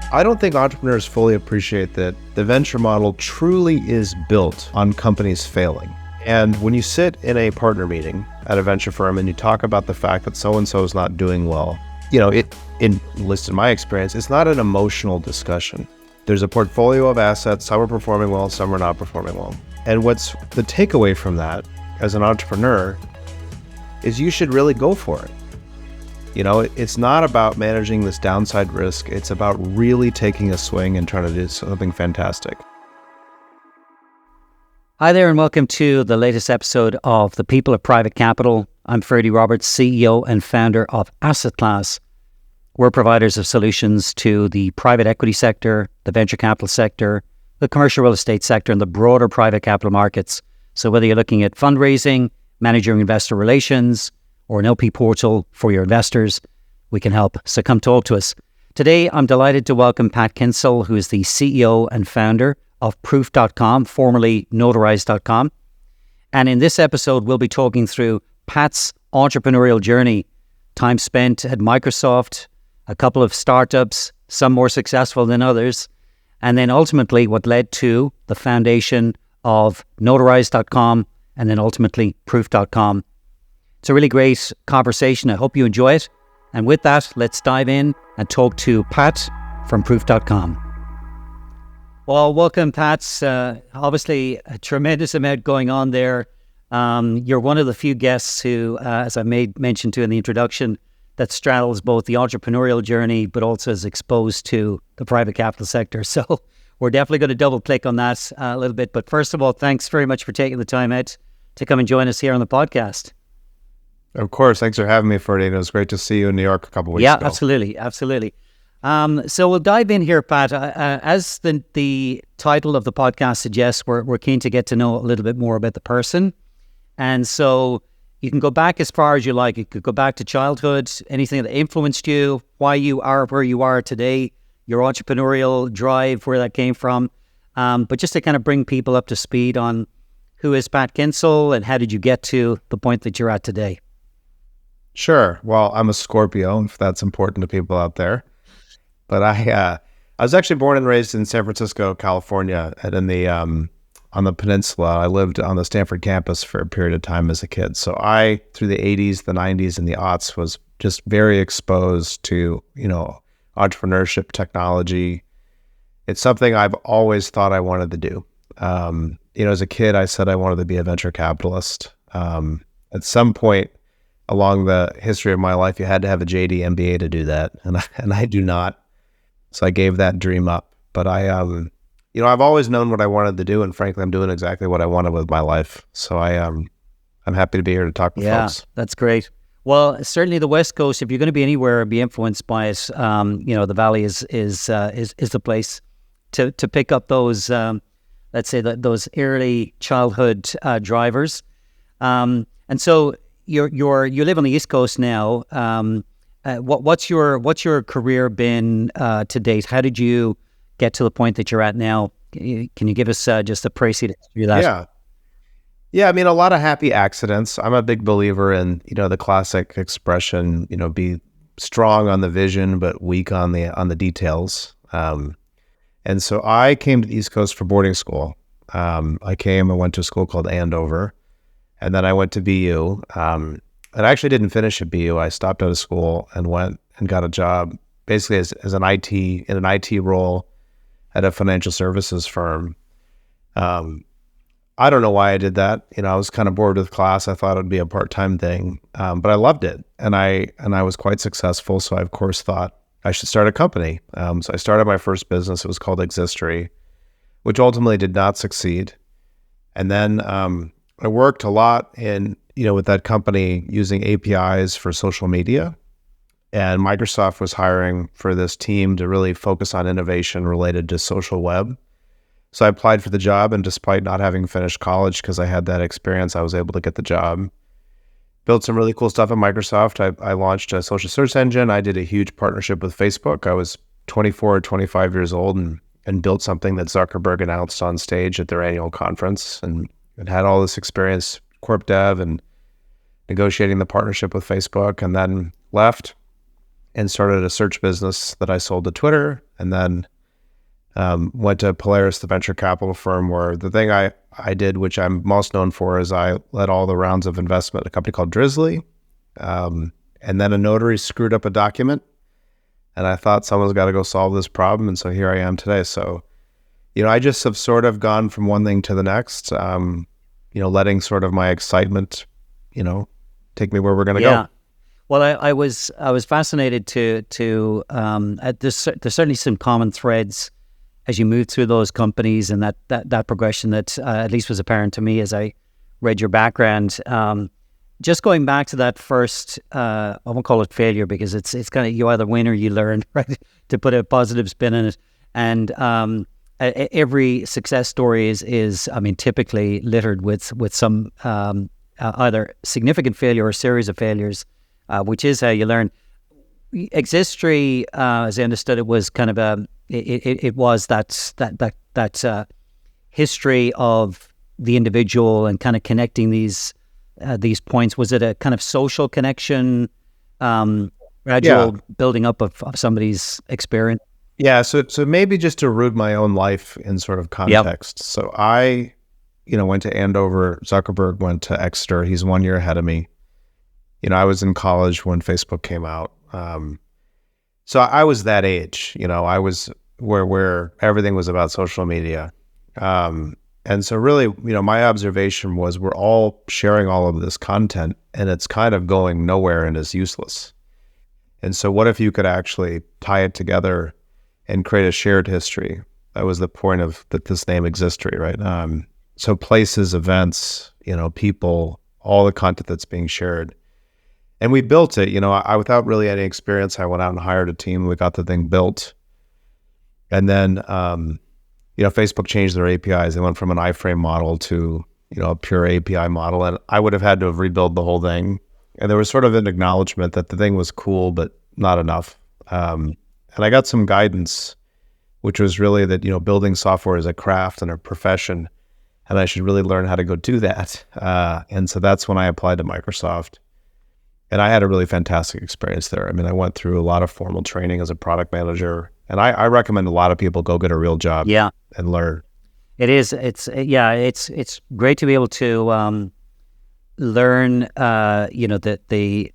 I don't think entrepreneurs fully appreciate that the venture model truly is built on companies failing. And when you sit in a partner meeting at a venture firm and you talk about the fact that so-and-so is not doing well, at least in my experience, it's not an emotional discussion. There's a portfolio of assets, some are performing well, some are not performing well. And what's the takeaway from that as an entrepreneur is you should really go for it. It's not about managing this downside risk. It's about really taking a swing and trying to do something fantastic. Hi there, and welcome to the latest episode of The People of Private Capital. I'm Ferdy Roberts, CEO and founder of Asset Class. We're providers of solutions to the private equity sector, the venture capital sector, the commercial real estate sector, and the broader private capital markets. So whether you're looking at fundraising, managing investor relations, or an LP portal for your investors, we can help. So come talk to us. Today, I'm delighted to welcome Pat Kinsel, who is the CEO and founder of Proof.com, formerly Notarize.com. And in this episode, we'll be talking through Pat's entrepreneurial journey, time spent at Microsoft, a couple of startups, some more successful than others, and then ultimately what led to the foundation of Notarize.com and then ultimately Proof.com. It's a really great conversation. I hope you enjoy it. And with that, let's dive in and talk to Pat from Proof.com. Well, welcome, Pat. Obviously, a tremendous amount going on there. You're one of the few guests who, as I mentioned to in the introduction, that straddles both the entrepreneurial journey, but also is exposed to the private capital sector. So we're definitely going to double click on that a little bit. But first of all, thanks very much for taking the time out to come and join us here on the podcast. Of course. Thanks for having me, Ferdy. It was great to see you in New York a couple weeks ago. Yeah, absolutely. So we'll dive in here, Pat. As the title of the podcast suggests, we're keen to get to know a little bit more about the person. And so you can go back as far as you like. You could go back to childhood, anything that influenced you, why you are where you are today, your entrepreneurial drive, where that came from. But just to kind of bring people up to speed on who is Pat Kinsel and how did you get to the point that you're at today? Sure. Well, I'm a Scorpio, if that's important to people out there. But I was actually born and raised in San Francisco, California, and on the peninsula. I lived on the Stanford campus for a period of time as a kid. So I, through the 80s, the 90s, and the aughts, was just very exposed to, entrepreneurship, technology. It's something I've always thought I wanted to do. As a kid, I said I wanted to be a venture capitalist. At some point along the history of my life, you had to have a JD MBA to do that, and I do not. So I gave that dream up. But I've always known what I wanted to do, and frankly, I'm doing exactly what I wanted with my life. So I'm happy to be here to talk with folks. Yeah, that's great. Well, certainly the West Coast, if you're going to be anywhere and be influenced by it, the Valley is the place to pick up those, let's say those early childhood drivers. And so you live on the East Coast now. What's your career been to date? How did you get to the point that you're at now? Can you give us just a précis history of that? Yeah. I mean, a lot of happy accidents. I'm a big believer in the classic expression, be strong on the vision but weak on the details. And so I came to the East Coast for boarding school. I went to a school called Andover, and then I went to BU. And I actually didn't finish at BU. I stopped out of school and went and got a job basically as an IT role at a financial services firm. I don't know why I did that. I was kind of bored with class. I thought it would be a part-time thing, but I loved it, and I was quite successful. So I of course thought I should start a company. So I started my first business. It was called Existory, which ultimately did not succeed. And then I worked a lot with that company using APIs for social media. And Microsoft was hiring for this team to really focus on innovation related to social web. So I applied for the job, and despite not having finished college, because I had that experience, I was able to get the job. Built some really cool stuff at Microsoft. I launched a social search engine. I did a huge partnership with Facebook. I was 24 or 25 years old and built something that Zuckerberg announced on stage at their annual conference, and had all this experience, corp dev and negotiating the partnership with Facebook, and then left and started a search business that I sold to Twitter, and then went to Polaris, the venture capital firm, where the thing I did, which I'm most known for, is I led all the rounds of investment at a company called Drizzly. And then a notary screwed up a document, and I thought someone's got to go solve this problem. And so here I am today. So, I just have sort of gone from one thing to the next, letting sort of my excitement, take me where we're going to go. Well, I was fascinated to there's certainly some common threads as you move through those companies, and that progression that at least was apparent to me as I read your background. Just going back to that first, I won't call it failure, because it's kind of, you either win or you learn, right? To put a positive spin in it. And every success story is typically littered with some either significant failure or a series of failures, which is how you learn. Existry, as I understood it, was kind of it was that history of the individual and kind of connecting these points. Was it a kind of social connection, gradual building up of somebody's experience? Yeah, so maybe just to root my own life in sort of context. Yep. So I, went to Andover. Zuckerberg went to Exeter. He's 1 year ahead of me. I was in college when Facebook came out. So I was that age. I was where everything was about social media. And so really, my observation was we're all sharing all of this content, and it's kind of going nowhere and is useless. And so what if you could actually tie it together and create a shared history? That was the point of this name Existry, right? So places, events, people, all the content that's being shared. And we built it, I without really any experience, I went out and hired a team. We got the thing built. And then, Facebook changed their APIs. They went from an iframe model to, a pure API model. And I would have had to have rebuilt the whole thing. And there was sort of an acknowledgement that the thing was cool, but not enough. And I got some guidance, which was really that, building software is a craft and a profession, and I should really learn how to go do that. And so that's when I applied to Microsoft. And I had a really fantastic experience there. I went through a lot of formal training as a product manager, and I recommend a lot of people go get a real job and learn. It is. It's great to be able to learn, the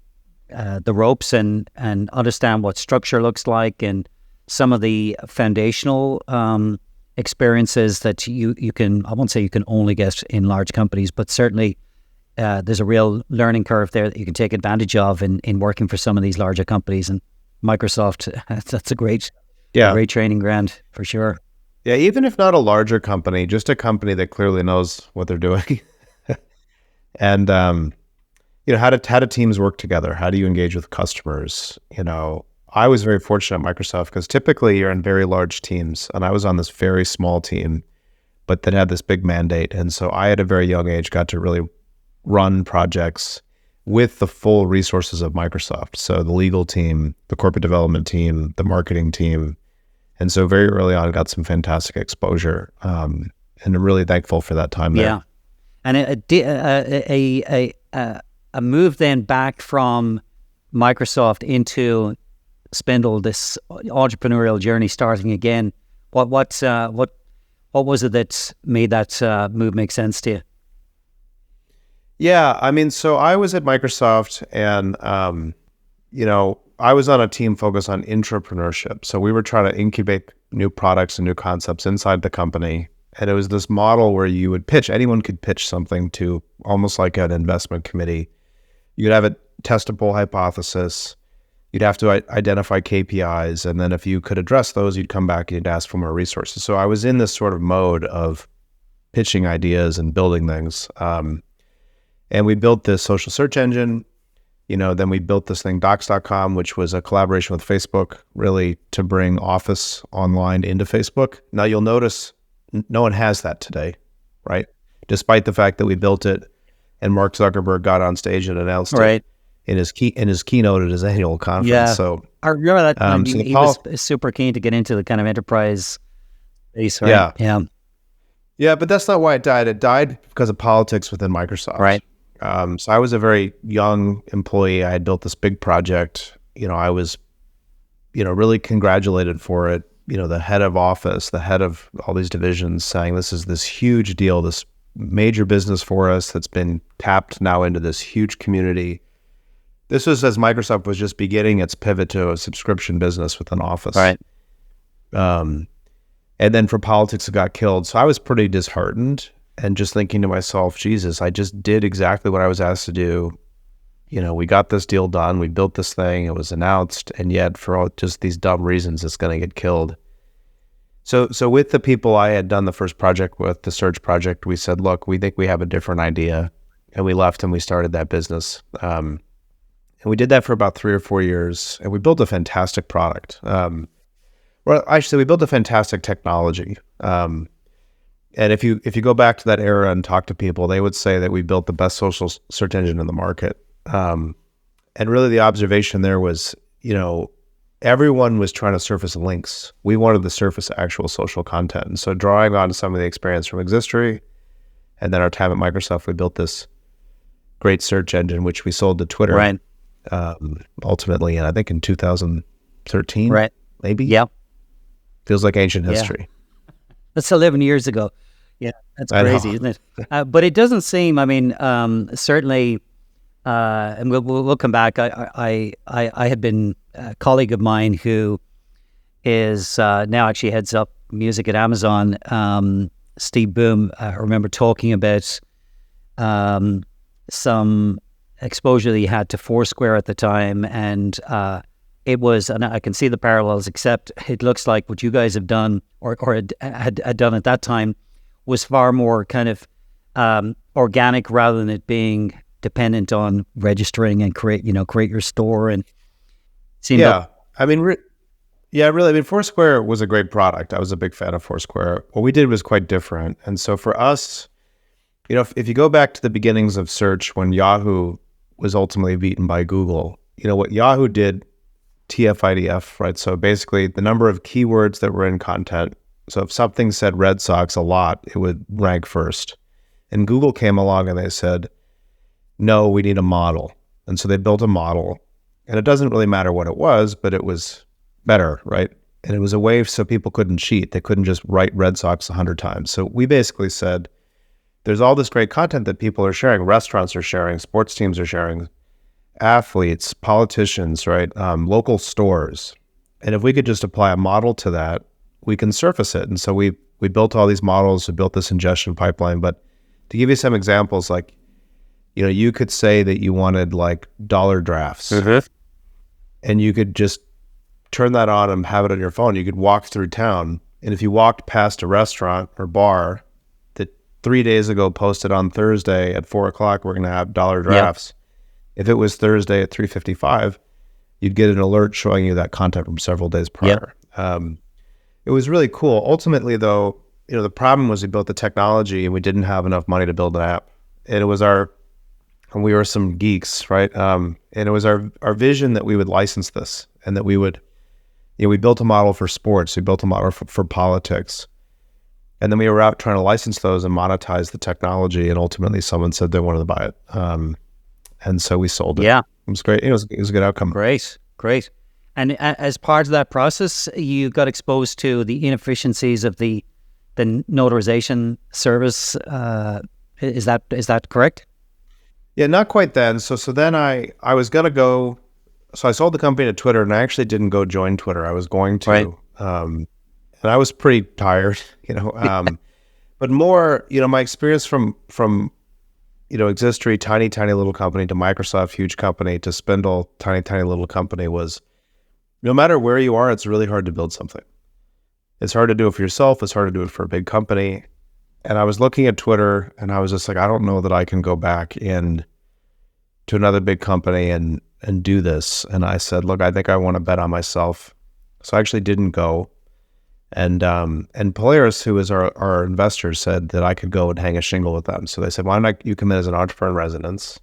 ropes and understand what structure looks like, and some of the foundational experiences that you can, I won't say you can only get in large companies, but certainly there's a real learning curve there that you can take advantage of in working for some of these larger companies. And Microsoft, that's a great training ground for sure. Yeah, even if not a larger company, just a company that clearly knows what they're doing. And how do teams work together? How do you engage with customers? I was very fortunate at Microsoft because typically you're in very large teams, and I was on this very small team, but that had this big mandate. And so I, at a very young age, got to really run projects with the full resources of Microsoft. So the legal team, the corporate development team, the marketing team. And so very early on, I got some fantastic exposure, and I'm really thankful for that time there. Yeah. And a move then back from Microsoft into Spindle, this entrepreneurial journey starting again. What was it that made that move make sense to you? Yeah, so I was at Microsoft, and I was on a team focused on intrapreneurship. So we were trying to incubate new products and new concepts inside the company. And it was this model where you would pitch, anyone could pitch something to, almost like an investment committee. You'd have a testable hypothesis. You'd have to identify KPIs. And then if you could address those, you'd come back and you'd ask for more resources. So I was in this sort of mode of pitching ideas and building things. And we built this social search engine. Then we built this thing, docs.com, which was a collaboration with Facebook, really to bring Office online into Facebook. Now you'll notice no one has that today, right? Despite the fact that we built it, and Mark Zuckerberg got on stage and announced it in his keynote at his annual conference. Yeah. So I remember that time he was super keen to get into the kind of enterprise space, right? Yeah, but that's not why it died. It died because of politics within Microsoft. Right. So I was a very young employee. I had built this big project. I was really congratulated for it. The head of office, the head of all these divisions saying this is this huge deal, this major business for us that's been tapped now into this huge community. This was as Microsoft was just beginning its pivot to a subscription business with an office. Right. And then for politics, it got killed. So I was pretty disheartened and just thinking to myself, Jesus, I just did exactly what I was asked to do. We got this deal done. We built this thing. It was announced. And yet for all just these dumb reasons, it's going to get killed. So with the people I had done the first project with, the search project, we said, look, we think we have a different idea. And we left and we started that business. And we did that for about 3 or 4 years. And we built a fantastic product. Well, actually, we built a fantastic technology. And if you go back to that era and talk to people, they would say that we built the best social search engine in the market. And really the observation there was, everyone was trying to surface links. We wanted to surface actual social content. And so drawing on some of the experience from Existory and then our time at Microsoft, we built this great search engine, which we sold to Twitter. Right. Ultimately, and I think in 2013, right. Maybe. Yeah. Feels like ancient history. That's 11 years ago. Yeah, that's crazy, isn't it? But it doesn't seem, certainly, and we'll come back. I had been a colleague of mine who is now actually heads up music at Amazon, Steve Boom. I remember talking about some exposure that he had to Foursquare at the time, and it was, and I can see the parallels, except it looks like what you guys have done or had done at that time was far more kind of organic rather than it being dependent on registering and create your store and really. Foursquare was a great product. I was a big fan of Foursquare. What we did was quite different. And so for us, if you go back to the beginnings of search when Yahoo was ultimately beaten by Google, what Yahoo did, TF-IDF, right? So basically the number of keywords that were in content. So if something said Red Sox a lot, it would rank first. And Google came along and they said, no, we need a model. And so they built a model. And it doesn't really matter what it was, but it was better, right? And it was a way so people couldn't cheat. They couldn't just write Red Sox 100 times. So we basically said, there's all this great content that people are sharing. Restaurants are sharing, sports teams are sharing, athletes, politicians, right? Local stores. And if we could just apply a model to that, we can surface it. And so we built all these models, we built this ingestion pipeline. But to give you some examples, like, you could say that you wanted like dollar drafts, and you could just turn that on and have it on your phone. You could walk through town. And if you walked past a restaurant or bar that 3 days ago posted on Thursday at 4:00, we're going to have dollar drafts. Yep. If it was Thursday at 3:55, you'd get an alert showing you that content from several days prior. Yep. It was really cool. Ultimately, though, the problem was we built the technology and we didn't have enough money to build an app. And it was and we were some geeks, right? And it was our vision that we would license this and that we would, we built a model for sports, we built a model for politics. And then we were out trying to license those and monetize the technology. And ultimately someone said they wanted to buy it. And so we sold it. Yeah. It was great. It was a good outcome. Great. And as part of that process, you got exposed to the inefficiencies of the notarization service. Is that correct? Yeah, not quite then. So then I was going to go, so I sold the company to Twitter, and I actually didn't go join Twitter. I was going to, right. And I was pretty tired, but more, my experience from Existory, tiny little company, to Microsoft, huge company, to Spindle, tiny little company, was no matter where you are, it's really hard to build something. It's hard to do it for yourself. It's hard to do it for a big company. And I was looking at Twitter and I was just like, I don't know that I can go back in to another big company and do this. And I said, look, I think I want to bet on myself. So I actually didn't go. And Polaris, who is our investor, said that I could go and hang a shingle with them. So they said, why don't you come in as an entrepreneur in residence?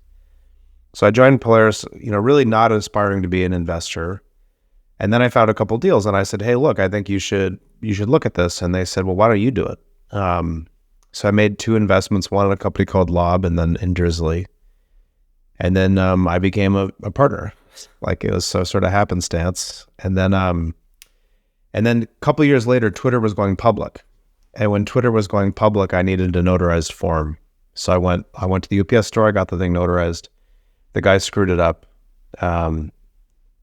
So I joined Polaris, really not aspiring to be an investor. And then I found a couple deals and I said, hey, look, I think you should look at this. And they said, well, why don't you do it? So I made 2 investments, one in a company called Lob and then in Drizzly. And then I became a partner. Like it was so sort of happenstance. And then a couple of years later, Twitter was going public. And when Twitter was going public, I needed a notarized form. So I went to the UPS store, I got the thing notarized. The guy screwed it up. And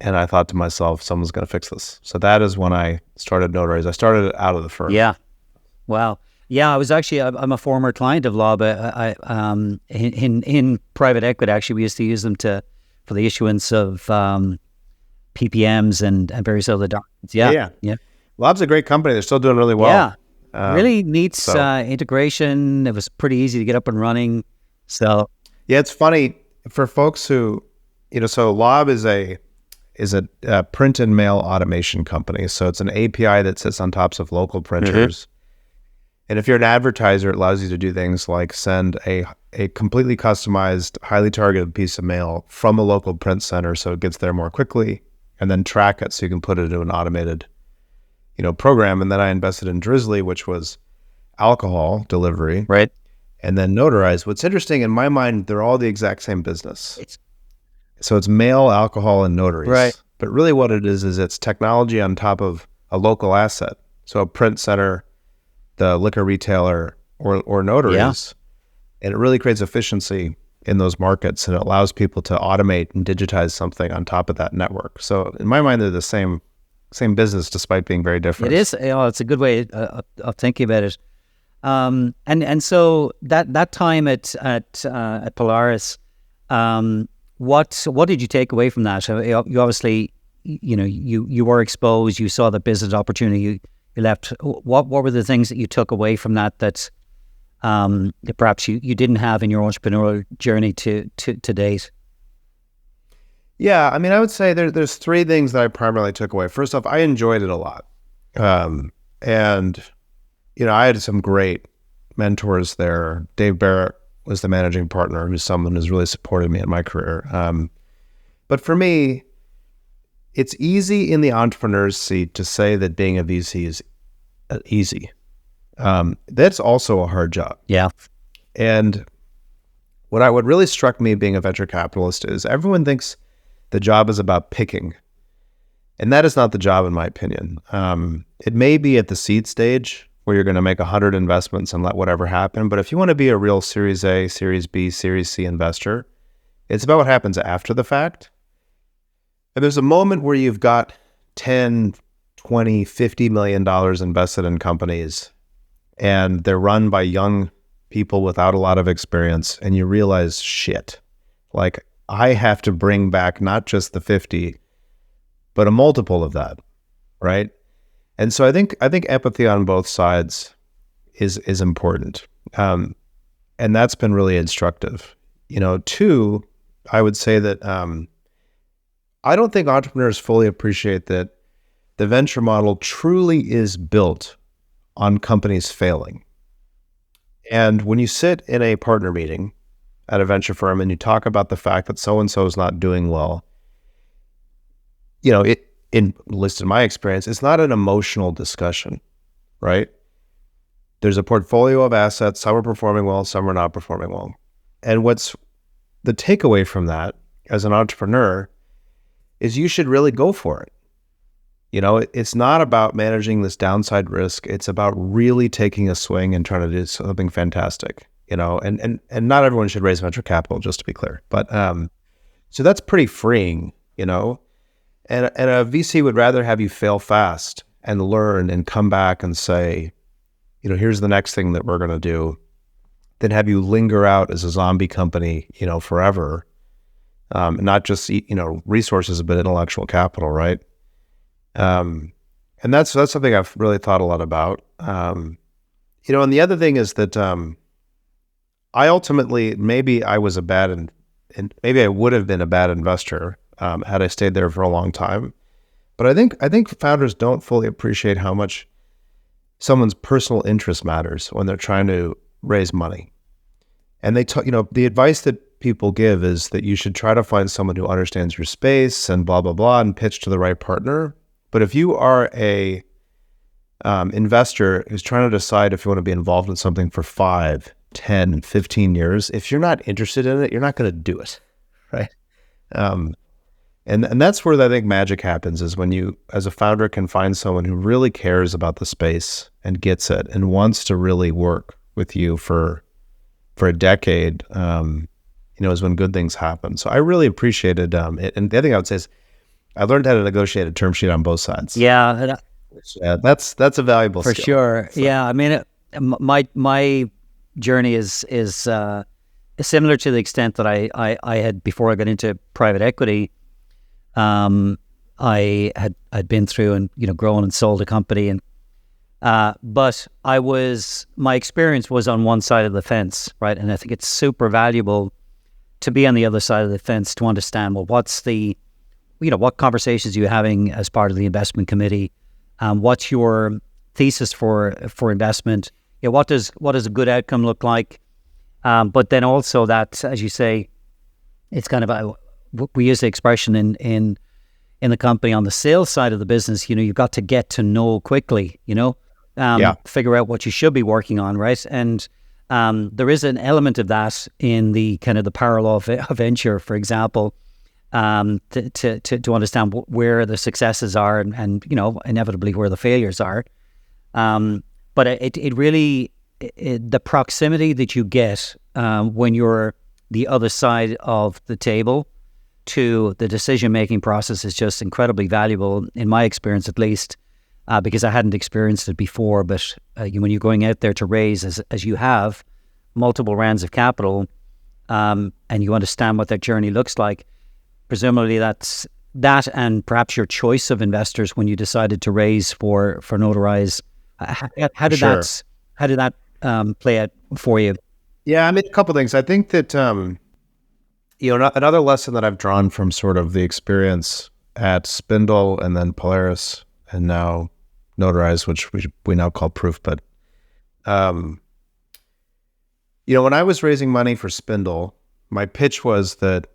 I thought to myself, someone's going to fix this. So that is when I started notarize. I started it out of the firm. Yeah. Wow. Yeah, I was actually, I'm a former client of law, but in private equity, actually, we used to use them for the issuance of PPMs and various other documents. Yeah. Lab's a great company. They're still doing really well. Yeah. Really needs integration. It was pretty easy to get up and running. So yeah, it's funny for folks who, so Lab is a print and mail automation company. So it's an API that sits on tops of local printers. Mm-hmm. And if you're an advertiser, it allows you to do things like send a completely customized, highly targeted piece of mail from a local print center so it gets there more quickly, and then track it so you can put it into an automated, program. And then I invested in Drizzly, which was alcohol delivery. Right. And then Notarize. What's interesting, in my mind, they're all the exact same business. So it's mail, alcohol, and notaries. Right. But really what it is it's technology on top of a local asset. So a print center, the liquor retailer, or notaries. Yeah. And it really creates efficiency in those markets, and it allows people to automate and digitize something on top of that network. So in my mind, they're the same business despite being very different. It is. It's a good way of thinking about it. And so that time at Polaris, what did you take away from that? You obviously, you were exposed. You saw the business opportunity. You left. What were the things that you took away from that perhaps you didn't have in your entrepreneurial journey to date? Yeah, I mean, I would say there's three things that I primarily took away. First off, I enjoyed it a lot. And, I had some great mentors there. Dave Barrett was the managing partner, who's someone who's really supported me in my career. But for me, it's easy in the entrepreneur's seat to say that being a VC is easy. That's also a hard job. Yeah. And what really struck me being a venture capitalist is everyone thinks the job is about picking. And that is not the job, in my opinion. It may be at the seed stage where you're going to make 100 investments and let whatever happen. But if you want to be a real Series A, Series B, Series C investor, it's about what happens after the fact. And there's a moment where you've got 10, 20, $50 million invested in companies, and they're run by young people without a lot of experience, and you realize, shit, like I have to bring back not just the 50, but a multiple of that, right? And so I think empathy on both sides is important, and that's been really instructive. Two, I would say that I don't think entrepreneurs fully appreciate that the venture model truly is built on companies failing. And when you sit in a partner meeting at a venture firm and you talk about the fact that so-and-so is not doing well, at least in my experience, it's not an emotional discussion, right? There's a portfolio of assets. Some are performing well, some are not performing well. And what's the takeaway from that as an entrepreneur is you should really go for it. It's not about managing this downside risk. It's about really taking a swing and trying to do something fantastic, and not everyone should raise venture capital, just to be clear. But so that's pretty freeing, and a VC would rather have you fail fast and learn and come back and say, here's the next thing that we're going to do, than have you linger out as a zombie company, forever, not just resources, but intellectual capital, right? And that's something I've really thought a lot about. And the other thing is that I ultimately, maybe I was and maybe I would have been a bad investor had I stayed there for a long time. But I think founders don't fully appreciate how much someone's personal interest matters when they're trying to raise money. And the advice that people give is that you should try to find someone who understands your space and blah, blah, blah, and pitch to the right partner. But if you are a investor who's trying to decide if you want to be involved in something for 5, 10, 15 years, if you're not interested in it, you're not going to do it, right? And that's where I think magic happens, is when you, as a founder, can find someone who really cares about the space and gets it and wants to really work with you for a decade, is when good things happen. So I really appreciated it. And the other thing I would say is I learned how to negotiate a term sheet on both sides. Yeah, That's a valuable for skill. sure. So. Yeah, I mean, my journey is similar to the extent that I had before I got into private equity. I had been through and grown and sold a company, and but my experience was on one side of the fence, right? And I think it's super valuable to be on the other side of the fence to understand, well, what's the what conversations are you having as part of the investment committee? What's your thesis for investment? What does a good outcome look like? But then also that, as you say, it's kind of we use the expression in the company on the sales side of the business. You've got to get to know quickly. Figure out what you should be working on, right? And there is an element of that in the kind of the parallel venture, for example, to understand where the successes are and inevitably where the failures are. But it really the proximity that you get when you're the other side of the table to the decision-making process is just incredibly valuable, in my experience at least, because I hadn't experienced it before. But when you're going out there to raise, as you have, multiple rounds of capital, and you understand what that journey looks like, presumably that's that, and perhaps your choice of investors when you decided to raise for Notarize. How did that play out for you? Yeah, I mean, a couple of things. I think that another lesson that I've drawn from sort of the experience at Spindle and then Polaris and now Notarize, which we now call Proof, but when I was raising money for Spindle, my pitch was that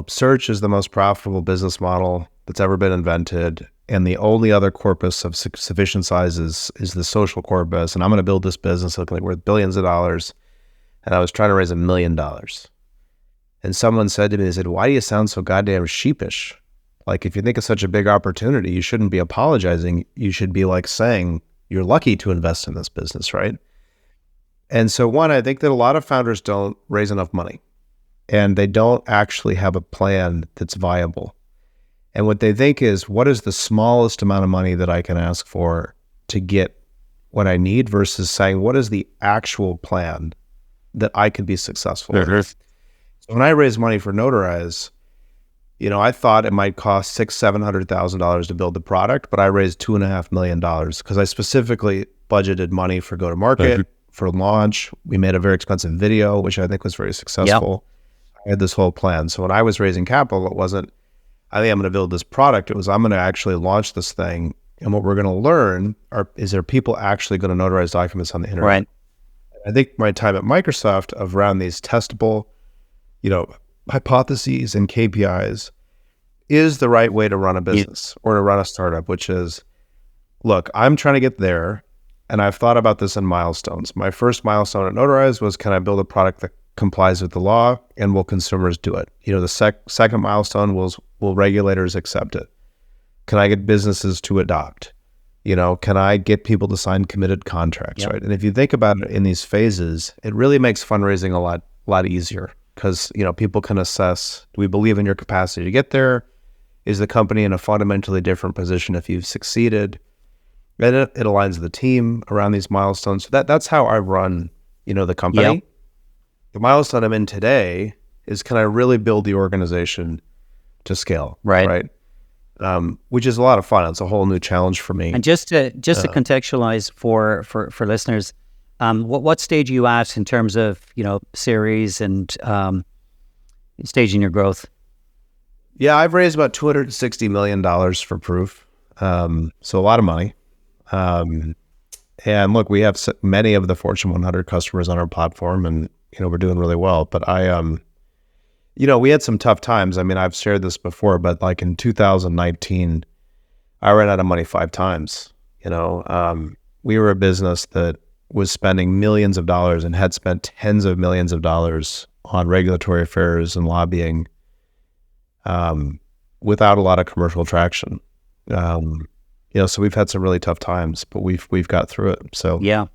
search is the most profitable business model that's ever been invented, and the only other corpus of sufficient size is the social corpus, and I'm going to build this business looking like worth billions of dollars. And I was trying to raise $1 million. And someone said to me, they said, "Why do you sound so goddamn sheepish? Like, if you think it's such a big opportunity, you shouldn't be apologizing. You should be like saying you're lucky to invest in this business, right?" And so one, I think that a lot of founders don't raise enough money, and they don't actually have a plan that's viable. And what they think is, what is the smallest amount of money that I can ask for to get what I need, versus saying, what is the actual plan that I could be successful with? So when I raised money for Notarize, I thought it might cost $600,000-$700,000 to build the product, but I raised $2.5 million because I specifically budgeted money for go-to-market, for launch. We made a very expensive video, which I think was very successful. Yep. I had this whole plan. So when I was raising capital, it wasn't, I think I'm going to build this product. It was, I'm going to actually launch this thing. And what we're going to learn is there people actually going to notarize documents on the internet? Right. I think my time at Microsoft around these testable, hypotheses and KPIs is the right way to run a business or to run a startup, which is, look, I'm trying to get there, and I've thought about this in milestones. My first milestone at Notarize was, can I build a product that complies with the law, and will consumers do it? The second milestone was, will regulators accept it? Can I get businesses to adopt? Can I get people to sign committed contracts, right? And if you think about it in these phases, it really makes fundraising a lot easier, because, people can assess, do we believe in your capacity to get there? Is the company in a fundamentally different position if you've succeeded? And it aligns the team around these milestones. So that's how I run, the company. Yep. The milestone I'm in today is, can I really build the organization to scale? Right. Which is a lot of fun. It's a whole new challenge for me. And just to contextualize for listeners, what stage are you at in terms of series and stage in your growth? Yeah, I've raised about $260 million for Proof, so a lot of money. And look, we have many of the Fortune 100 customers on our platform, and we're doing really well. But we had some tough times. I mean, I've shared this before, but like in 2019, I ran out of money 5 times. We were a business that was spending millions of dollars and had spent tens of millions of dollars on regulatory affairs and lobbying. without a lot of commercial traction. So we've had some really tough times, but we've got through it. So Yeah.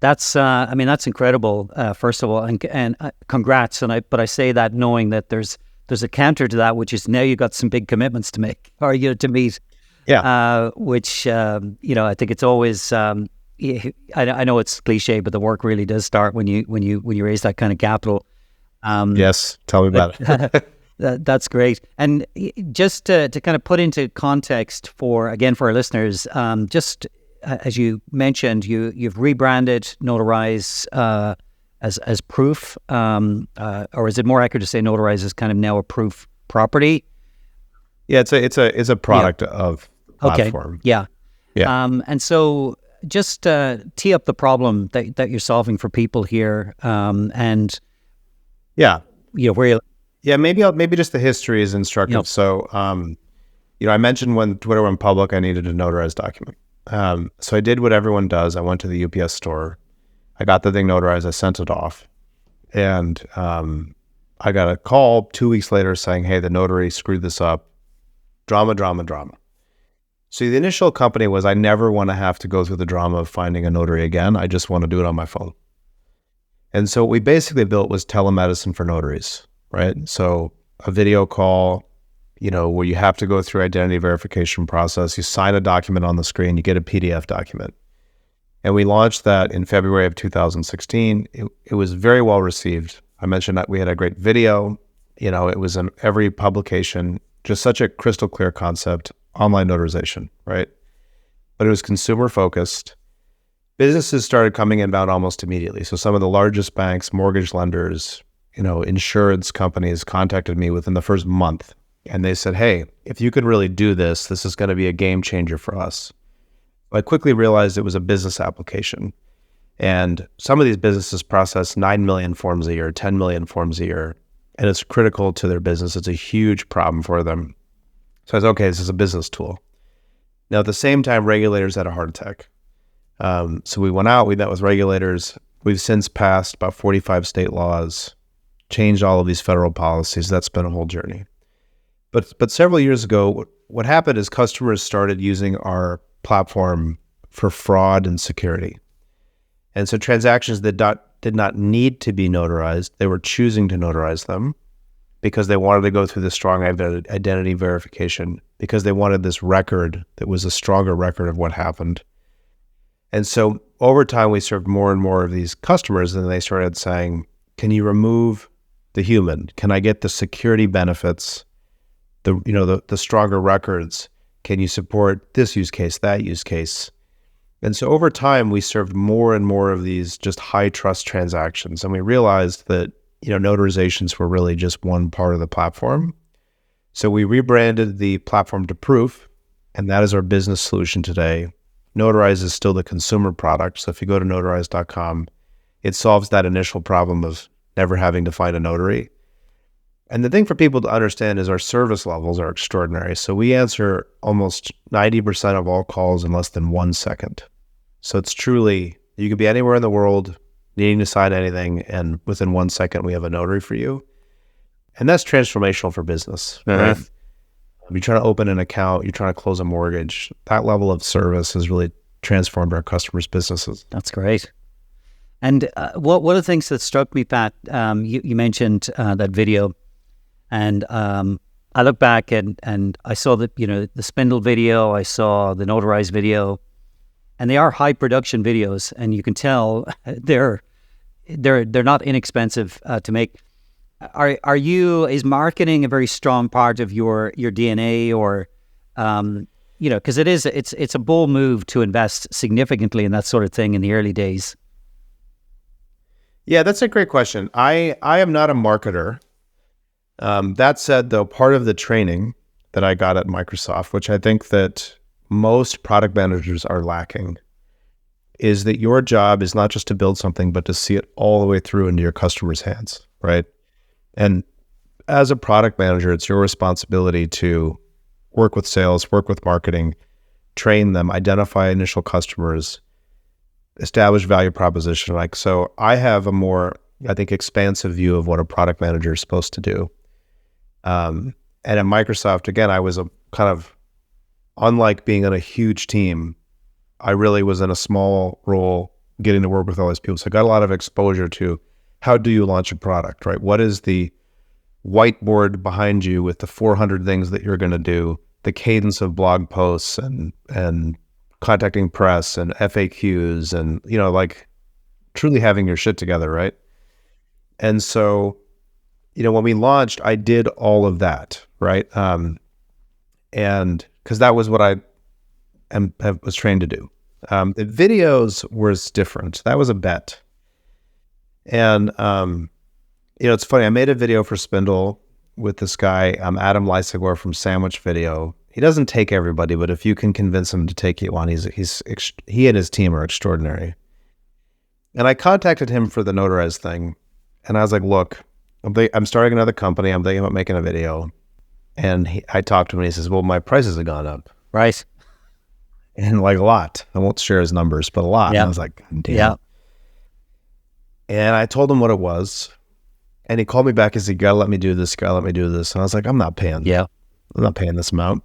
That's that's incredible. First of all, and congrats. But I say that knowing that there's a counter to that, which is now you've got some big commitments to make or to meet. Yeah. Which I think it's always. I know it's cliche, but the work really does start when you raise that kind of capital. Yes, tell me about it. That's great. And just to kind of put into context for our listeners, just as you mentioned, you've rebranded Notarize as Proof, or is it more accurate to say Notarize is kind of now a Proof property? Yeah, it's a product of the platform. Okay. Yeah. Yeah. And so just tee up the problem that you're solving for people here, and yeah, where you. Yeah, maybe just the history is instructive. Yep. So, I mentioned when Twitter went public, I needed a notarized document. So I did what everyone does. I went to the UPS store. I got the thing notarized. I sent it off. And I got a call 2 weeks later saying, hey, the notary screwed this up. Drama. So the initial company was, I never want to have to go through the drama of finding a notary again. I just want to do it on my phone. And so what we basically built was telemedicine for notaries, right? So a video call, where you have to go through identity verification process. You sign a document on the screen, you get a PDF document. And we launched that in February of 2016. It was very well received. I mentioned that we had a great video. It was in every publication, just such a crystal clear concept, online notarization, right? But it was consumer focused. Businesses started coming inbound almost immediately. So some of the largest banks, mortgage lenders, insurance companies contacted me within the first month. And they said, hey, if you could really do this, this is going to be a game changer for us. I quickly realized it was a business application. And some of these businesses process 9 million forms a year, 10 million forms a year, and it's critical to their business. It's a huge problem for them. So I said, okay, this is a business tool. Now, at the same time, regulators had a heart attack. So we went out, we met with regulators. We've since passed about 45 state laws, changed all of these federal policies. That's been a whole journey. But several years ago, what happened is customers started using our platform for fraud and security. And so transactions that did not need to be notarized, they were choosing to notarize them because they wanted to go through the strong identity verification, because they wanted this record that was a stronger record of what happened. And so over time, we served more and more of these customers, and they started saying, can you remove the human? Can I get the security benefits, the stronger records? Can you support this use case, that use case? And so over time, we served more and more of these just high trust transactions. And we realized that, notarizations were really just one part of the platform. So we rebranded the platform to Proof, and that is our business solution today. Notarize is still the consumer product. So if you go to notarize.com, it solves that initial problem of never having to find a notary. And the thing for people to understand is our service levels are extraordinary. So we answer almost 90% of all calls in less than 1 second. So it's truly, you could be anywhere in the world needing to sign anything, and within 1 second, we have a notary for you. And that's transformational for business, right? You're trying to open an account, you're trying to close a mortgage. That level of service has really transformed our customers' businesses. That's great. And one of the things that struck me, Pat, you mentioned that video. And I look back and I saw the Spindle video, I saw the Notarize video, and they are high production videos, and you can tell they're not inexpensive to make. Is marketing a very strong part of your DNA, or because it's a bold move to invest significantly in that sort of thing in the early days? Yeah, that's a great question. I am not a marketer. That said, though, part of the training that I got at Microsoft, which I think that most product managers are lacking, is that your job is not just to build something, but to see it all the way through into your customers' hands, right? And as a product manager, it's your responsibility to work with sales, work with marketing, train them, identify initial customers, establish value proposition. So I have a more, I think, expansive view of what a product manager is supposed to do. And at Microsoft, again, I was a kind of, unlike being on a huge team, I really was in a small role getting to work with all these people. So I got a lot of exposure to how do you launch a product, right? What is the whiteboard behind you with the 400 things that you're going to do, the cadence of blog posts and contacting press and FAQs and, like truly having your shit together, right? And so, when we launched, I did all of that, right? And because that was what I was trained to do. The videos was different. That was a bet. And, it's funny. I made a video for Spindle with this guy, Adam Lysagor from Sandwich Video. He doesn't take everybody, but if you can convince him to take you on, he and his team are extraordinary. And I contacted him for the notarized thing. And I was like, look, I'm starting another company. I'm thinking about making a video. And I talked to him and he says, well, my prices have gone up. Right. And like a lot. I won't share his numbers, but a lot. Yeah. And I was like, God damn. Yeah. And I told him what it was. And he called me back and said, you gotta let me do this, gotta let me do this. And I was like, I'm not paying this amount.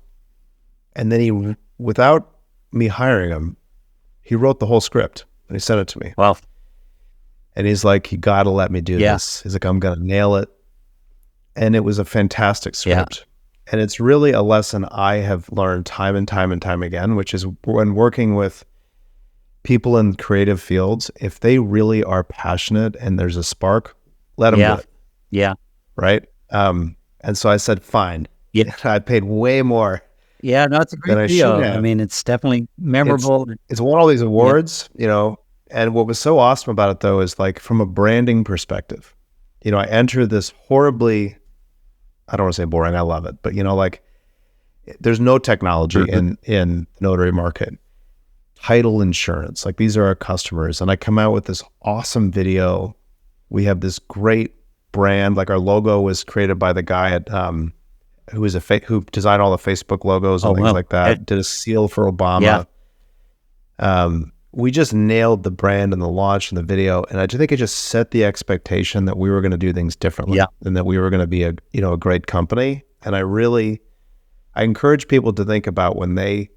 And then he, without me hiring him, he wrote the whole script and he sent it to me. Well, and he's like, you gotta let me do this. He's like, I'm gonna nail it. And it was a fantastic script. Yeah. And it's really a lesson I have learned time and time and time again, which is when working with people in creative fields, if they really are passionate and there's a spark, let them do it. Yeah. Right. And so I said, fine. Yeah. I paid way more. Yeah. No, it's a great video. I mean, it's definitely memorable. It's won all these awards, and what was so awesome about it though, is like from a branding perspective, I entered this horribly, I don't want to say boring. I love it, but like there's no technology in the notary market. Title insurance, like these are our customers. And I come out with this awesome video. We have this great brand, like our logo was created by the guy at who designed all the Facebook logos and things like that. Did a seal for Obama. Yeah. We just nailed the brand and the launch and the video, and I think it just set the expectation that we were going to do things differently, and that we were going to be a great company. And I encourage people to think about when they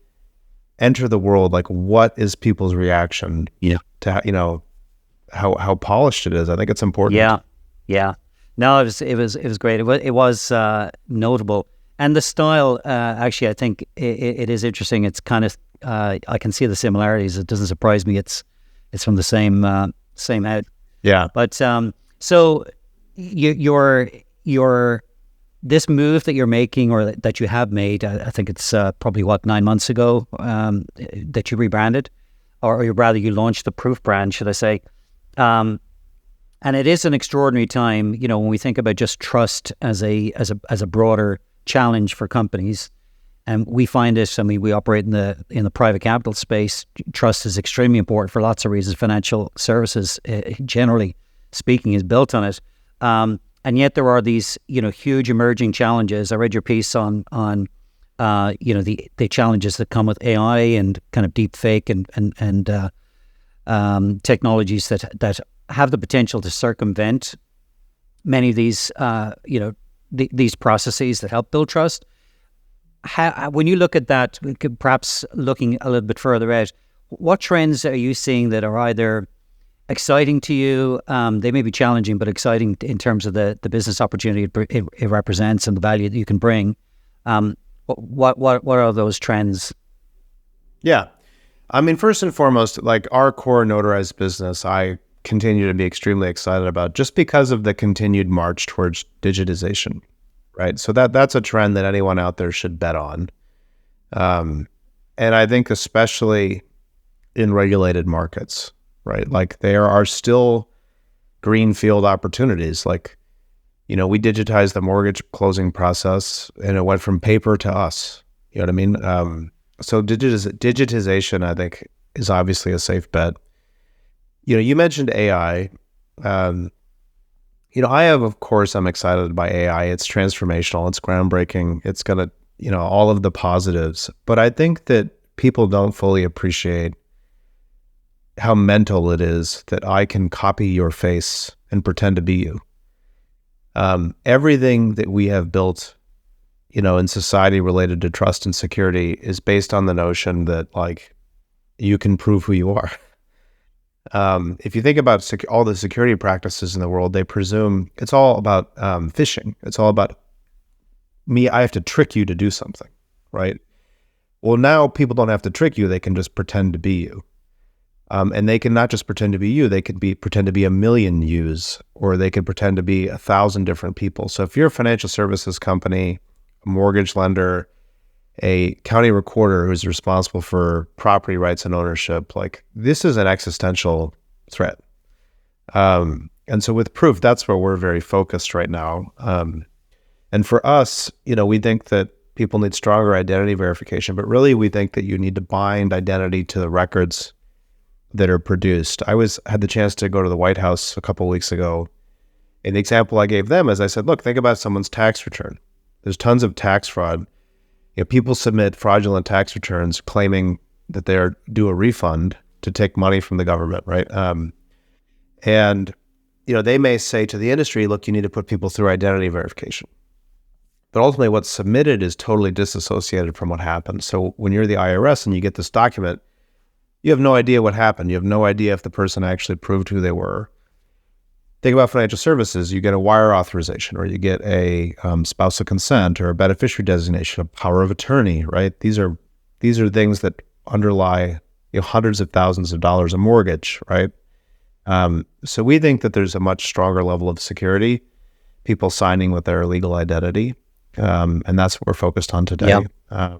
enter the world, like what is people's reaction to how polished it is. I think it's important. Yeah. No, it was great. It was notable, and the style. Actually, I think it is interesting. It's kind of I can see the similarities. It doesn't surprise me. It's from the same head. Yeah. But so your this move that you're making, or that you have made, I think it's probably 9 months ago that you rebranded, or rather you launched the Proof brand, should I say? And it is an extraordinary time, when we think about just trust as a broader challenge for companies. And we find it. I mean, we operate in the private capital space. Trust is extremely important for lots of reasons. Financial services, generally speaking, is built on it. And yet there are these, huge emerging challenges. I read your piece on the challenges that come with AI and kind of deep fake and technologies that have the potential to circumvent many of these, these processes that help build trust. When you look at that, perhaps looking a little bit further out, what trends are you seeing that are either exciting to you? They may be challenging, but exciting in terms of the business opportunity it represents and the value that you can bring. What are those trends? Yeah. I mean, first and foremost, like our core notarized business, I continue to be extremely excited about just because of the continued march towards digitization, right? So that's a trend that anyone out there should bet on. And I think especially in regulated markets, right? Like there are still greenfield opportunities. Like, we digitized the mortgage closing process and it went from paper to us. You know what I mean? So digitization, I think, is obviously a safe bet. You mentioned AI. I'm excited by AI. It's transformational. It's groundbreaking. It's going to, all of the positives. But I think that people don't fully appreciate how mental it is that I can copy your face and pretend to be you. Everything that we have built in society related to trust and security is based on the notion that like you can prove who you are. If you think about all the security practices in the world, they presume it's all about phishing. It's all about me. I have to trick you to do something, right? Well, now people don't have to trick you. They can just pretend to be you. And they can not just pretend to be you, they could pretend to be a million yous, or they could pretend to be 1,000 different people. So if you're a financial services company, a mortgage lender, a county recorder who's responsible for property rights and ownership, like this is an existential threat. And so with proof, that's where we're very focused right now. And for us, we think that people need stronger identity verification, but really we think that you need to bind identity to the records that are produced. I had the chance to go to the White House a couple of weeks ago. And the example I gave them is I said, look, think about someone's tax return. There's tons of tax fraud. People submit fraudulent tax returns claiming that they're due a refund to take money from the government, right? And they may say to the industry, look, you need to put people through identity verification. But ultimately what's submitted is totally disassociated from what happened. So when you're the IRS and you get this document, you have no idea what happened. You have no idea if the person actually proved who they were. Think about financial services. You get a wire authorization, or you get a spousal consent, or a beneficiary designation, a power of attorney, right? These are things that underlie hundreds of thousands of dollars a mortgage, right? So we think that there's a much stronger level of security, people signing with their legal identity, and that's what we're focused on today. Yeah.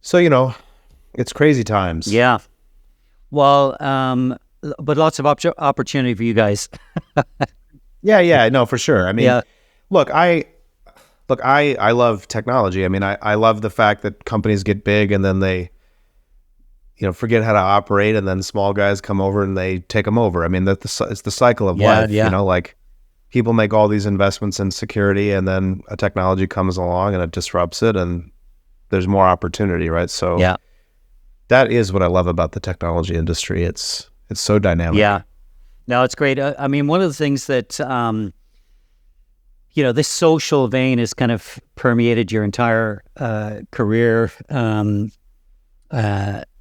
So it's crazy times. Yeah. Well, but lots of opportunity for you guys. Yeah, no, for sure. I mean, Yeah. look, I love technology. I mean, I love the fact that companies get big and then they, forget how to operate, and then small guys come over and they take them over. I mean, it's the cycle of life. Yeah. Like people make all these investments in security, and then a technology comes along and it disrupts it, and there's more opportunity, right? So Yeah. that is what I love about the technology industry. It's so dynamic. Yeah. No, it's great. I mean, one of the things that, this social vein has kind of permeated your entire career,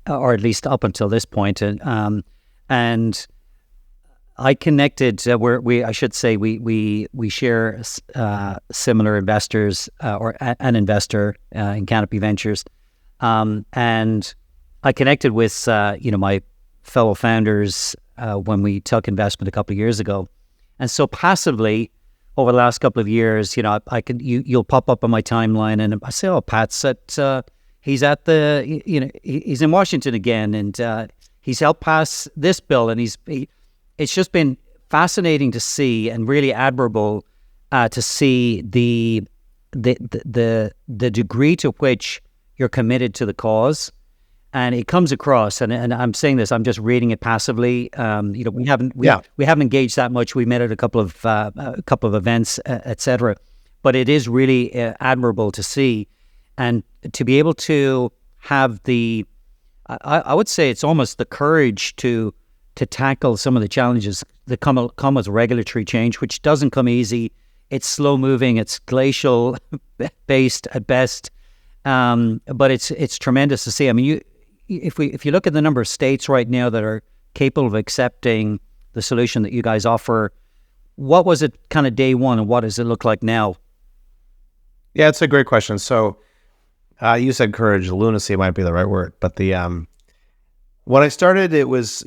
or at least up until this point. And I connected, we share similar investors, or an investor in Canopy Ventures. And I connected with, my fellow founders when we took investment a couple of years ago. And so passively, over the last couple of years, you'll pop up on my timeline and I say, oh, Pat's he's at he's in Washington again, and he's helped pass this bill, and it's just been fascinating to see, and really admirable to see the degree to which you're committed to the cause. And it comes across, and I'm saying this, I'm just reading it passively. We haven't engaged that much. We met at a couple of events, etc. But it is really admirable to see, and to be able to have I would say it's almost the courage to tackle some of the challenges that come with regulatory change, which doesn't come easy. It's slow moving. It's glacial based at best, but it's tremendous to see. I mean, if you look at the number of states right now that are capable of accepting the solution that you guys offer, what was it kind of day one, and what does it look like now? Yeah, it's a great question. So you said courage. Lunacy might be the right word, but when I started, it was,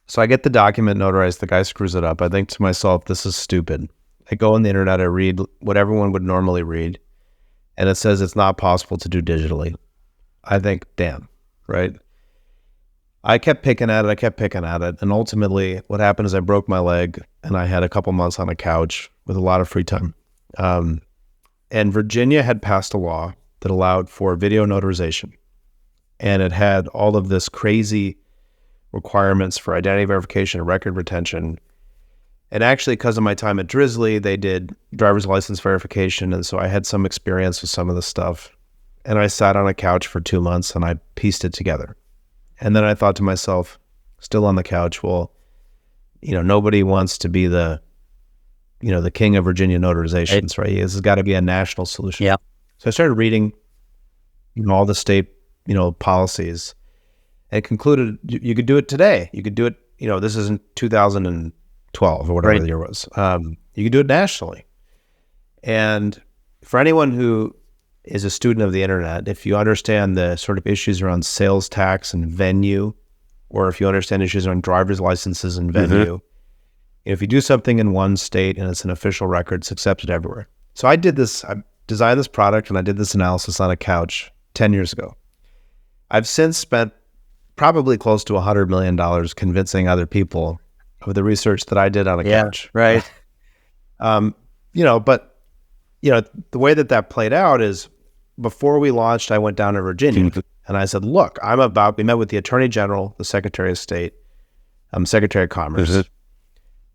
so I get the document notarized, the guy screws it up. I think to myself, this is stupid. I go on the internet, I read what everyone would normally read, and it says it's not possible to do digitally. I think, damn, right? I kept picking at it. And ultimately what happened is I broke my leg, and I had a couple months on a couch with a lot of free time. And Virginia had passed a law that allowed for video notarization. And it had all of this crazy requirements for identity verification and record retention. And actually, because of my time at Drizzly, they did driver's license verification. And so I had some experience with some of the stuff. And I sat on a couch for 2 months and I pieced it together. And then I thought to myself, still on the couch, well, nobody wants to be the the king of Virginia notarizations, right? This has got to be a national solution. Yeah. So I started reading, all the state, policies, and concluded you could do it today. You could do it, this is in 2012 or whatever the year was. You could do it nationally. And for anyone who is a student of the internet, if you understand the sort of issues around sales tax and venue, or if you understand issues around driver's licenses and venue, if you do something in one state and it's an official record, it's accepted everywhere. So I designed this product and I did this analysis on a couch 10 years ago. I've since spent probably close to $100 million convincing other people of the research that I did on a couch. Right. The way that played out is before we launched, I went down to Virginia and I said, look, we met with the Attorney General, the Secretary of State, Secretary of Commerce.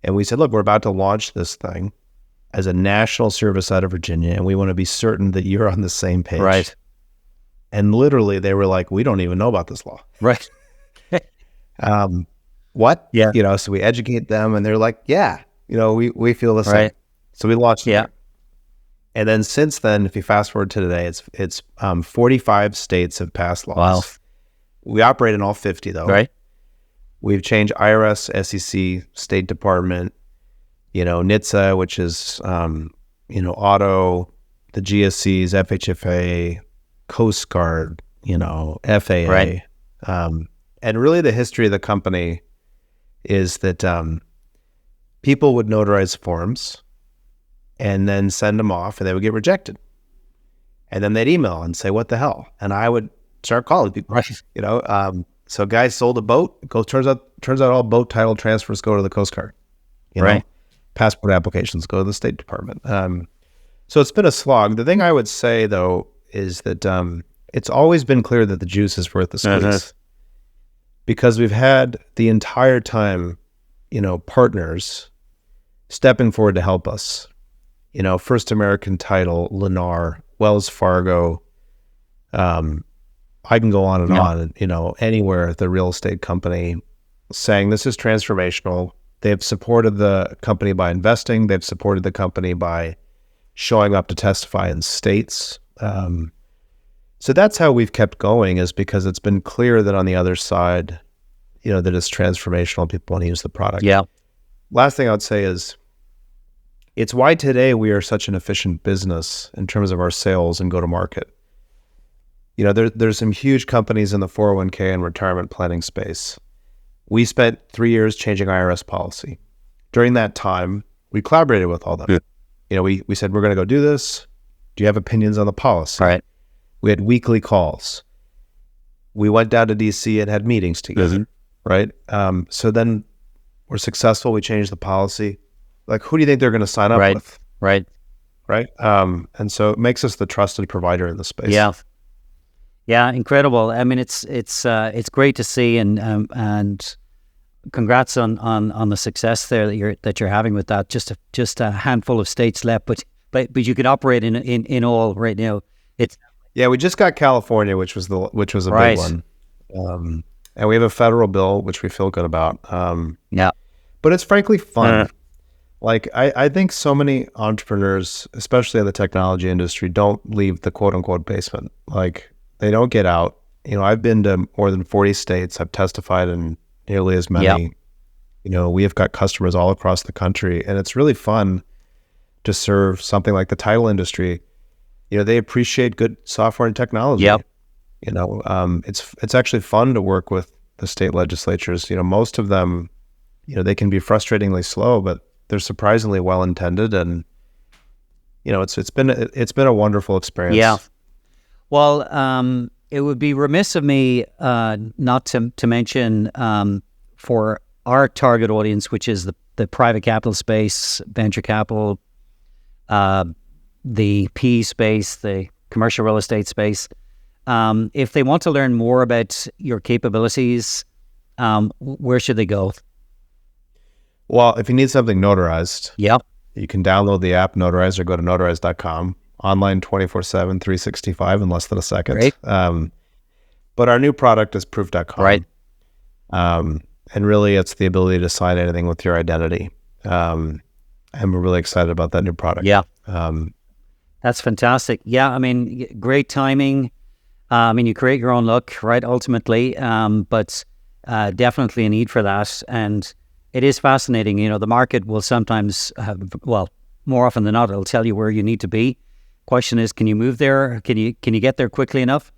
And we said, look, we're about to launch this thing as a national service out of Virginia, and we want to be certain that you're on the same page. Right. And literally they were like, we don't even know about this law. Right. What? Yeah. So we educate them and they're like, yeah, we feel the same. Right. So we launched it. Yeah. And then since then, if you fast forward to today, it's 45 states have passed laws. Wow. We operate in all 50 though. Right. We've changed IRS, SEC, State Department, NHTSA, which is, auto, the GSCs, FHFA, Coast Guard, FAA. Right. And really the history of the company is that people would notarize forms and then send them off and they would get rejected. And then they'd email and say, what the hell? And I would start calling people, Right. So guys sold a boat. Turns out all boat title transfers go to the Coast Guard. Right. Passport applications go to the State Department. So it's been a slog. The thing I would say though is that it's always been clear that the juice is worth the squeeze, because we've had the entire time, partners stepping forward to help us. First American Title, Lennar, Wells Fargo. I can go on and on, anywhere the real estate company saying this is transformational. They've supported the company by investing. They've supported the company by showing up to testify in states. So that's how we've kept going, is because it's been clear that on the other side, that it's transformational. People want to use the product. Yeah. Last thing I would say is it's why today we are such an efficient business in terms of our sales and go to market. There's some huge companies in the 401k and retirement planning space. We spent 3 years changing IRS policy. During that time, we collaborated with all them. Yeah. We said, we're going to go do this. Do you have opinions on the policy? Right. We had weekly calls. We went down to DC and had meetings together. Right. So then we're successful. We changed the policy. Like, who do you think they're going to sign up with? Right. And so it makes us the trusted provider in the space. Yeah. Yeah, incredible. I mean, it's great to see, and congrats on the success there that you're having with that. Just a handful of states left, but you can operate in all right now. We just got California, which was a big one, and we have a federal bill which we feel good about. But it's frankly fun. Like I think so many entrepreneurs, especially in the technology industry, don't leave the quote unquote basement. Like, they don't get out. I've been to more than 40 states. I've testified in nearly as many. We have got customers all across the country, and it's really fun to serve something like the title industry. They appreciate good software and technology. It's actually fun to work with the state legislatures. Most of them, they can be frustratingly slow, but they're surprisingly well intended, and it's been a wonderful experience. Yeah. Well, it would be remiss of me not to mention for our target audience, which is the private capital space, venture capital, the PE space, the commercial real estate space. If they want to learn more about your capabilities, where should they go? Well, if you need something notarized, you can download the app Notarize or go to notarize.com. Online 24/7, 365 in less than a second. Great. But our new product is proof.com. Right. And really it's the ability to sign anything with your identity. and we're really excited about that new product. Yeah. Um, That's fantastic. Yeah, I mean, great timing. I mean, you create your own luck, right? Ultimately, but definitely a need for that. And it is fascinating. You know, the market will sometimes have, well, more often than not, it'll tell you where you need to be. Question is, can you move there? Can you get there quickly enough?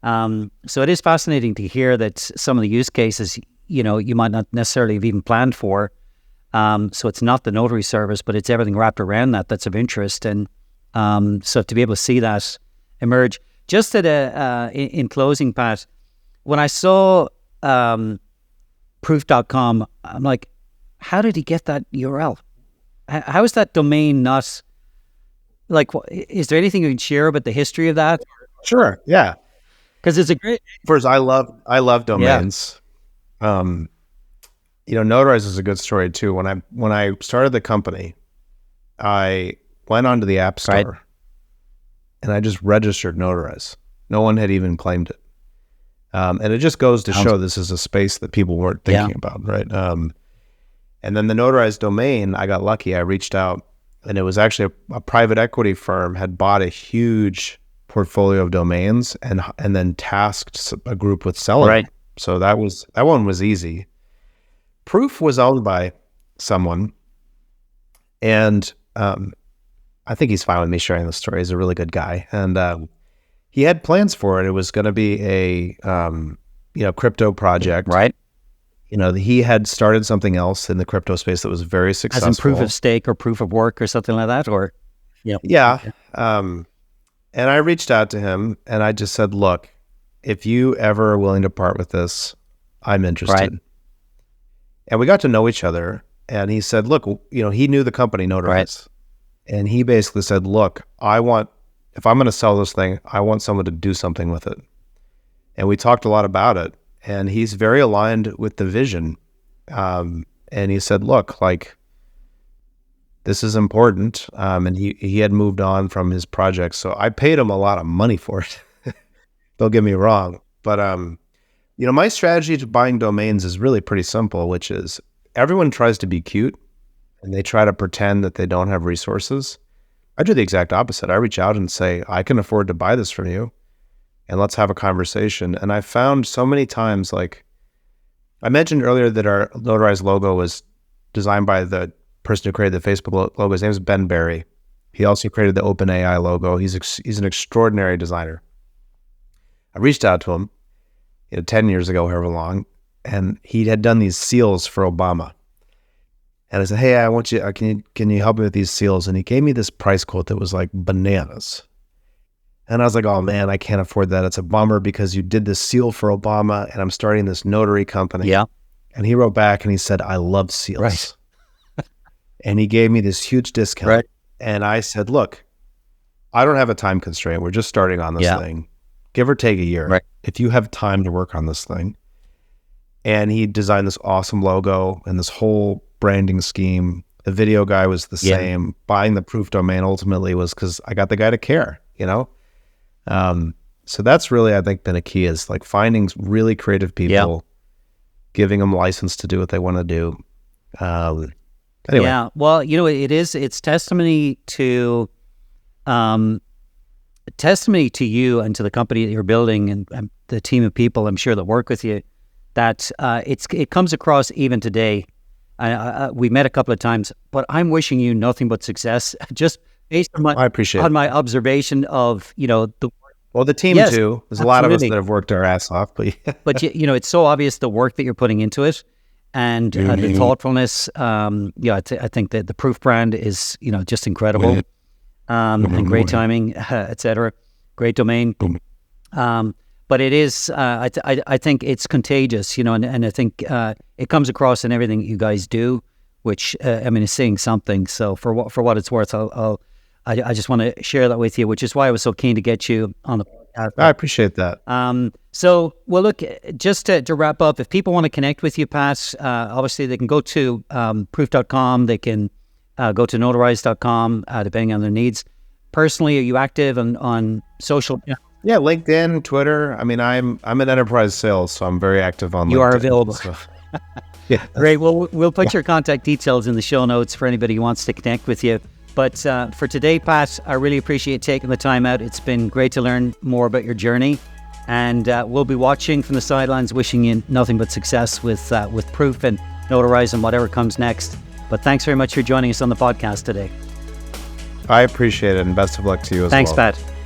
So it is fascinating to hear that some of the use cases, you know, you might not necessarily have even planned for. So it's not the notary service, but it's everything wrapped around that that's of interest. And so to be able to see that emerge, just at in closing, Pat, when I saw proof.com, I'm like, how did he get that URL? How is that domain not, like, is there anything you can share about the history of that? sure. Yeah. Because it's a great, First, I love domains. You know, Notarize is a good story too. When I started the company, I went onto the App Store, Right. and I just registered Notarize. No one had even claimed it. And it just goes to show this is a space that people weren't thinking about, right? And then the Notarized domain, I got lucky. I reached out, and it was actually a private equity firm had bought a huge portfolio of domains and then tasked a group with selling. Right. Them. So that one was easy. Proof was owned by someone, and I think he's fine with me sharing the story. He's a really good guy, and he had plans for it. It was going to be a crypto project, right? You know, he had started something else in the crypto space that was very successful. As in proof of stake or proof of work or something like that, or yeah. And I reached out to him, and I just said, "Look, if you ever are willing to part with this, I'm interested." Right. And we got to know each other, and he said, "Look, you know," he knew the company Notarize, Right. and he basically said, "Look, if I'm going to sell this thing, I want someone to do something with it." And we talked a lot about it, and he's very aligned with the vision. And he said, "Look, like, this is important." And he had moved on from his project, so I paid him a lot of money for it. Don't get me wrong, but you know, my strategy to buying domains is really pretty simple, which is everyone tries to be cute and they try to pretend that they don't have resources. I do the exact opposite. I reach out and say, "I can afford to buy this from you, and let's have a conversation." And I found so many times, like I mentioned earlier, that our Notarized logo was designed by the person who created the Facebook logo. His name is Ben Berry. He also created the OpenAI logo. He's an extraordinary designer. I reached out to him, 10 years ago, however long, and he had done these seals for Obama. And I said, "Hey, I want you, can you help me with these seals?" And he gave me this price quote that was like bananas. And I was like, "Oh man, I can't afford that. It's a bummer because you did this seal for Obama and I'm starting this notary company." Yeah. And he wrote back and he said, "I love seals." Right. And he gave me this huge discount. Right. And I said, "Look, I don't have a time constraint. We're just starting on this thing. Give or take a year. Right. If you have time to work on this thing." And he designed this awesome logo and this whole branding scheme. The video guy was the same. Buying the Proof domain ultimately was because I got the guy to care, So that's really, I think, been a key, is like finding really creative people, giving them license to do what they want to do. Anyway. Yeah. Well, it's testimony to you and to the company that you're building and the team of people, I'm sure, that work with you, that it comes across even today. We met a couple of times, but I'm wishing you nothing but success, just based on I appreciate my observation of, the team too. There's a lot of us that have worked our ass off, but but it's so obvious the work that you're putting into it, and the thoughtfulness. I think that the Proof brand is just incredible, and great timing, etc. Great domain. But it is, I think it's contagious, and I think it comes across in everything you guys do, which is saying something. So for what it's worth, I just want to share that with you, which is why I was so keen to get you on the podcast. I appreciate that. So, well, look, just to wrap up, if people want to connect with you, Pat, obviously they can go to proof.com, they can go to notarize.com, depending on their needs. Personally, are you active on social? Yeah, LinkedIn, Twitter. I'm in enterprise sales, so I'm very active on LinkedIn. You are available. So. Yeah. Great. Well, we'll put your contact details in the show notes for anybody who wants to connect with you. But for today, Pat, I really appreciate taking the time out. It's been great to learn more about your journey. And we'll be watching from the sidelines, wishing you nothing but success with Proof and Notarize and whatever comes next. But thanks very much for joining us on the podcast today. I appreciate it, and best of luck to you as well. Thanks, Pat.